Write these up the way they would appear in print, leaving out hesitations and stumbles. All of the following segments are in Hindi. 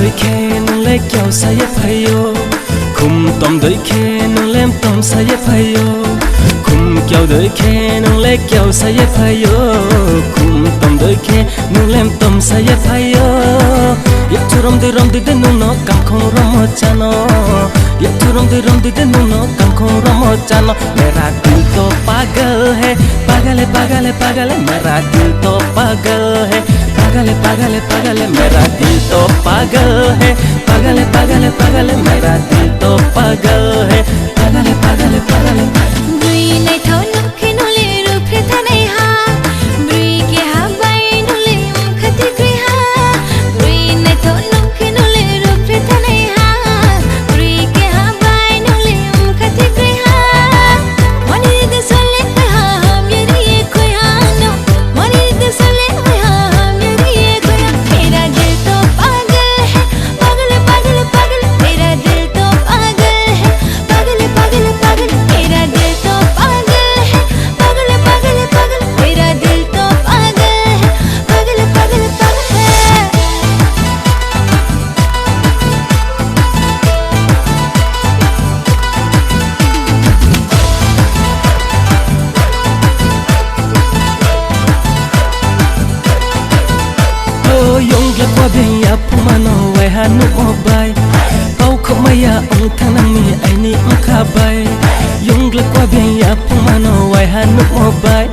đời khe nung lấy kéo say fayo khum tom đời khe nung lem tom say fayo khum kéo đời khe nung lấy kéo say fayo khum tom đời khe nung lem tom say fayo yak thu rom de nung no kam khong rom chano yak thu rom de nung no kam khong rom chano मेरा दिल तो पागल है पागल है पागल है पागल है मेरा दिल तो पागल है पागल है पागल है पागल है मेरा दिल तो पागल है पागल है पागल है पागल है मेरा दिल तो पागल है पागल है पागल है पागल है ब्री नहीं थो नुखे नुले रूपे थने हा ब्री के हा बाई नुले मुखती ग्री हा ब्री नहीं थो नुखे नुले रूपे थने हा ब्री के हा बाई नुले मुखती ग्री हा मनी दे सोले हा मेरी ये कोई हा नो मनी दे सोले हा मेरी ये कोई मेरा दिल तो पागल है पागल पागल पागल मेरा दिल तो पागल है पागल पागल पागल मेरा दिल तो पागल है पागल पागल पागल मेरा दिल तो पागल है पागल पागल पागल है Yung la kwa bien ya pumano wai hanu mobai Pau ko maya ong tanang mi ai ni mka bai Yung la kwa bien ya pumano wai hanu mobai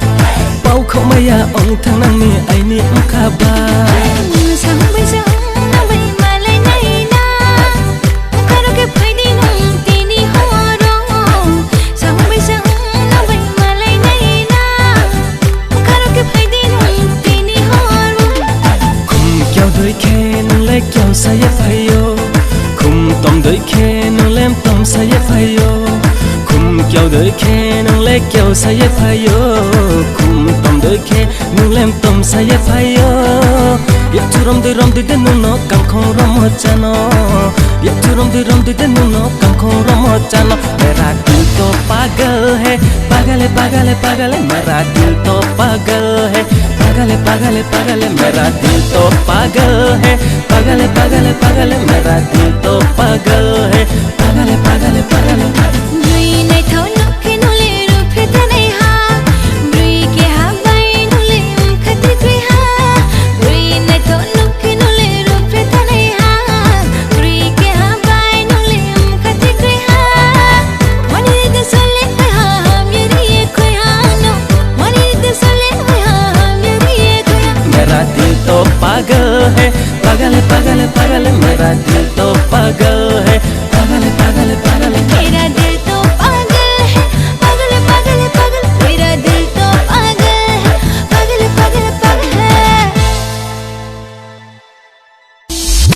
Pau ko maya ong tanang mi ai ni mka bai sang bây giờ na bây mà lại này na karo ke phai đi nung tini ho ro sang bây giờ na bây mà lại này na karo ke phai đi nung tini ho ro Khum kéo đời khe nung lấy kéo say fayo khum tom đời khe nung lem tom say fayo khum kéo đời khe nung lấy kéo say fayo khum tom đời khe nung lem tom say fayo yak thu rom de nung no kam khong rom chano yak thu rom de nung no kam khong rom chano मेरा दिल तो पागल है पागल है पागल है पागल है मेरा दिल तो पागल है पागल है पागल है पागल है मेरा दिल तो पागल है पागल है पागल है पागल है मेरा दिल तो पागल है पागल है पागल है पागल है ब्री नहीं थो नुखे नुले रूपे थने हा ब्री के हा बाई नुले मुखती ग्री हा ब्री नहीं थो नुखे नुले रूपे थने हा ब्री के हा बाई नुले मुखती ग्री हा मनी दे सोले हा मेरी ये कोई हा नो मनी दे सोले हा मेरी ये कोई मेरा दिल तो पागल है पागल है पागल है पागल है मेरा दिल तो पागल